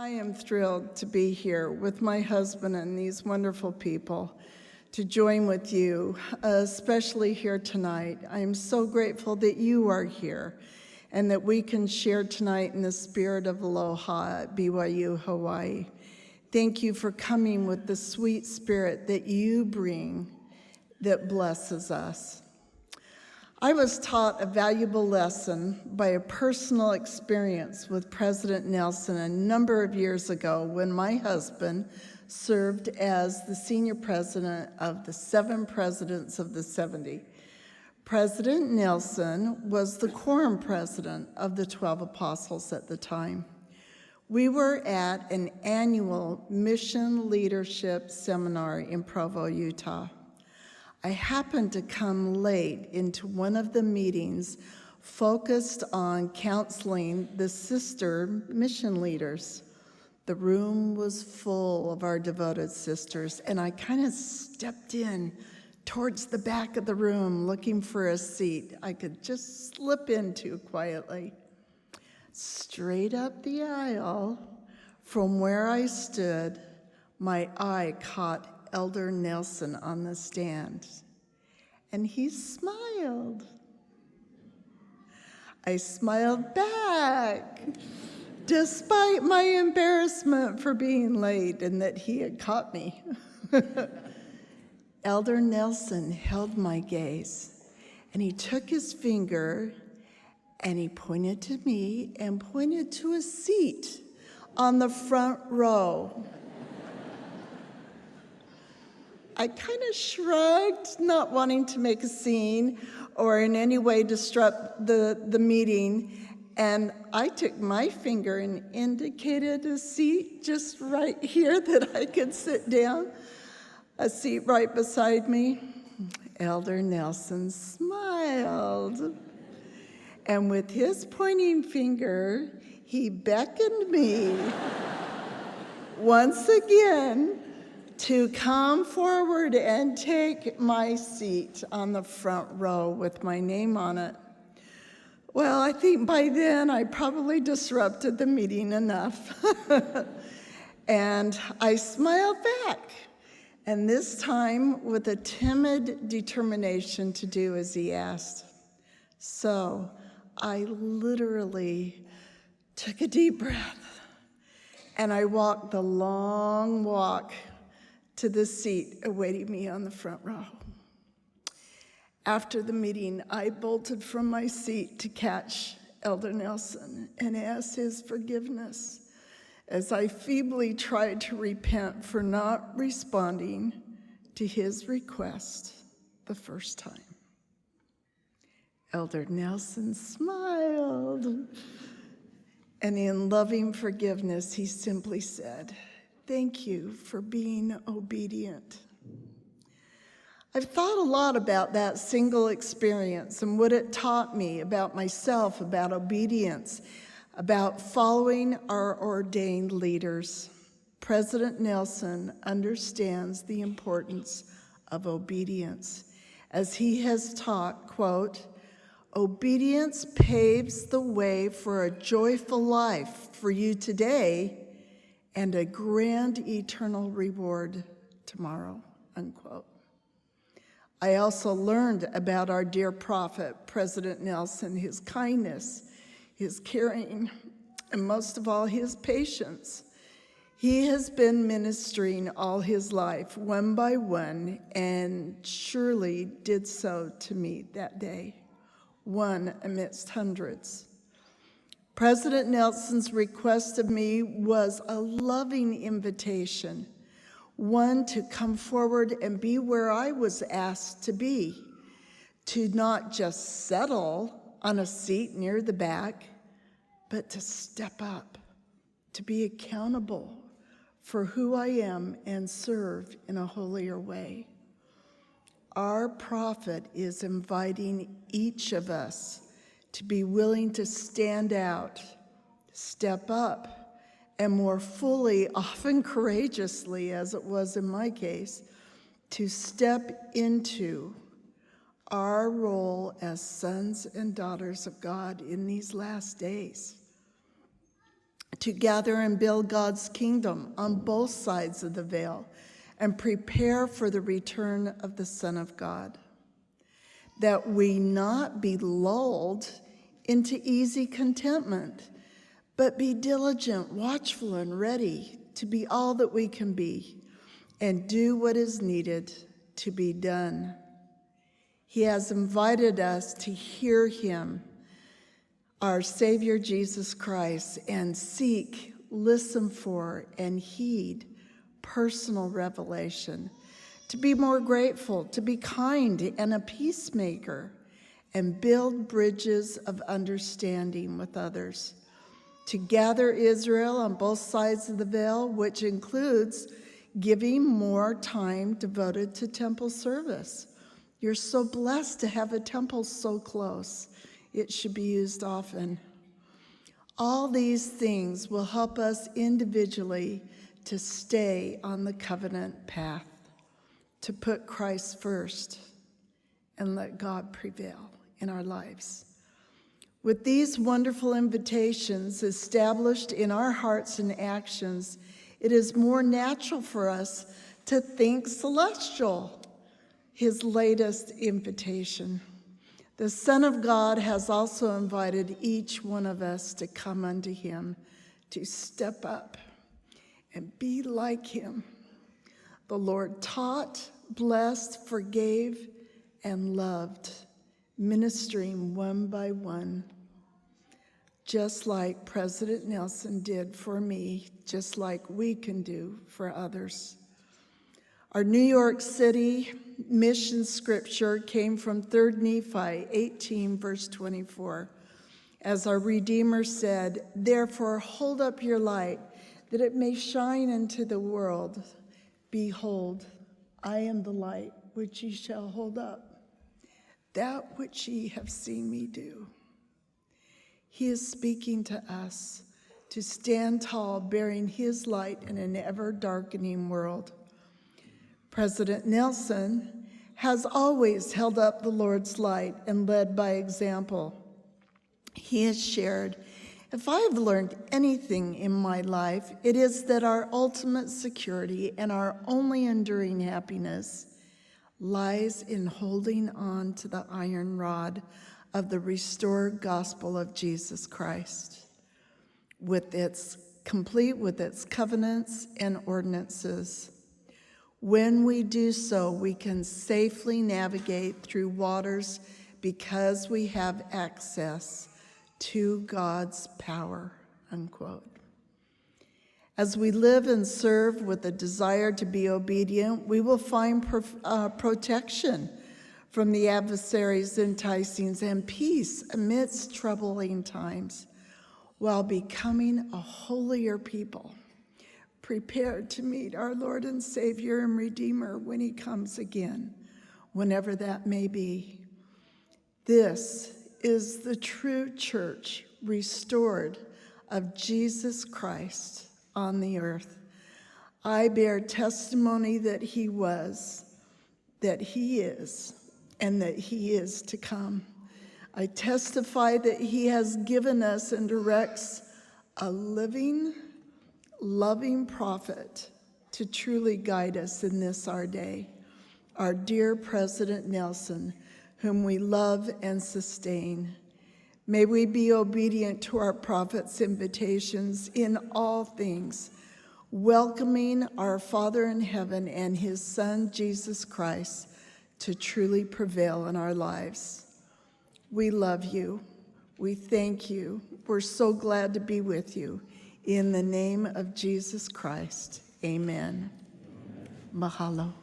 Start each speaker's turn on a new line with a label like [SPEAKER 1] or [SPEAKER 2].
[SPEAKER 1] I am thrilled to be here with my husband and these wonderful people to join with you, especially here tonight. I am so grateful that you are here and that we can share tonight in the spirit of aloha at BYU, Hawaii. Thank you for coming with the sweet spirit that you bring that blesses us. I was taught a valuable lesson by a personal experience with President Nelson a number of years ago when my husband served as the senior president of the 7 presidents of the 70. President Nelson was the quorum president of the 12 apostles at the time. We were at an annual mission leadership seminar in Provo, Utah. I happened to come late into one of the meetings focused on counseling the sister mission leaders. The room was full of our devoted sisters, and I kind of stepped in towards the back of the room looking for a seat I could just slip into quietly. Straight up the aisle from where I stood, my eye caught Elder Nelson on the stand, and he smiled. I smiled back, despite my embarrassment for being late and that he had caught me. Elder Nelson held my gaze, and he took his finger and he pointed to me and pointed to a seat on the front row. I kind of shrugged, not wanting to make a scene or in any way disrupt the meeting, and I took my finger and indicated a seat just right here that I could sit down, a seat right beside me. Elder Nelson smiled, and with his pointing finger, he beckoned me once again to come forward and take my seat on the front row with my name on it. Well, I think by then I probably disrupted the meeting enough. And I smiled back, and this time with a timid determination to do as he asked. So I literally took a deep breath, and I walked the long walk to the seat awaiting me on the front row. After the meeting, I bolted from my seat to catch Elder Nelson and ask his forgiveness as I feebly tried to repent for not responding to his request the first time. Elder Nelson smiled, and in loving forgiveness, he simply said, "Thank you for being obedient." I've thought a lot about that single experience and what it taught me about myself, about obedience, about following our ordained leaders. President Nelson understands the importance of obedience, as he has taught, quote, "Obedience paves the way for a joyful life for you today and a grand eternal reward tomorrow," unquote. I also learned about our dear prophet, President Nelson, his kindness, his caring, and most of all, his patience. He has been ministering all his life, one by one, and surely did so to me that day, one amidst hundreds. President Nelson's request of me was a loving invitation, one to come forward and be where I was asked to be, to not just settle on a seat near the back, but to step up, to be accountable for who I am and serve in a holier way. Our prophet is inviting each of us to be willing to stand out, step up, and more fully, often courageously, as it was in my case, to step into our role as sons and daughters of God in these last days. to gather and build God's kingdom on both sides of the veil and prepare for the return of the Son of God, that we not be lulled into easy contentment, but be diligent, watchful, and ready to be all that we can be and do what is needed to be done. He has invited us to hear him, our Savior Jesus Christ, and seek, listen for, and heed personal revelation, to be more grateful, to be kind and a peacemaker, and build bridges of understanding with others, to gather Israel on both sides of the veil, which includes giving more time devoted to temple service. You're so blessed to have a temple so close. It should be used often. All these things will help us individually to stay on the covenant path, to put Christ first and let God prevail in our lives. With these wonderful invitations established in our hearts and actions, it is more natural for us to think celestial, his latest invitation. The Son of God has also invited each one of us to come unto him, to step up and be like him. The Lord taught, blessed, forgave, and loved, ministering one by one, just like President Nelson did for me, just like we can do for others. Our New York City mission scripture came from 3 Nephi 18, verse 24. As our Redeemer said, "Therefore hold up your light, that it may shine into the world. Behold, I am the light which ye shall hold up, that which ye have seen me do." He is speaking to us to stand tall, bearing his light in an ever-darkening world. President Nelson has always held up the Lord's light and led by example. He has shared, "If I have learned anything in my life, it is that our ultimate security and our only enduring happiness lies in holding on to the iron rod of the restored gospel of Jesus Christ, complete with its covenants and ordinances. When we do so, we can safely navigate through waters because we have access to God's power," unquote. As we live and serve with a desire to be obedient, we will find protection from the adversary's enticings and peace amidst troubling times, while becoming a holier people, prepared to meet our Lord and Savior and Redeemer when he comes again, whenever that may be. This is the true church restored of Jesus Christ on the earth. I bear testimony that he was, that he is, and that he is to come. I testify that he has given us and directs a living, loving prophet to truly guide us in this our day, our dear President Nelson, whom we love and sustain. May we be obedient to our prophet's invitations in all things, welcoming our Father in heaven and his Son, Jesus Christ, to truly prevail in our lives. We love you. We thank you. We're so glad to be with you. In the name of Jesus Christ, amen. Mahalo.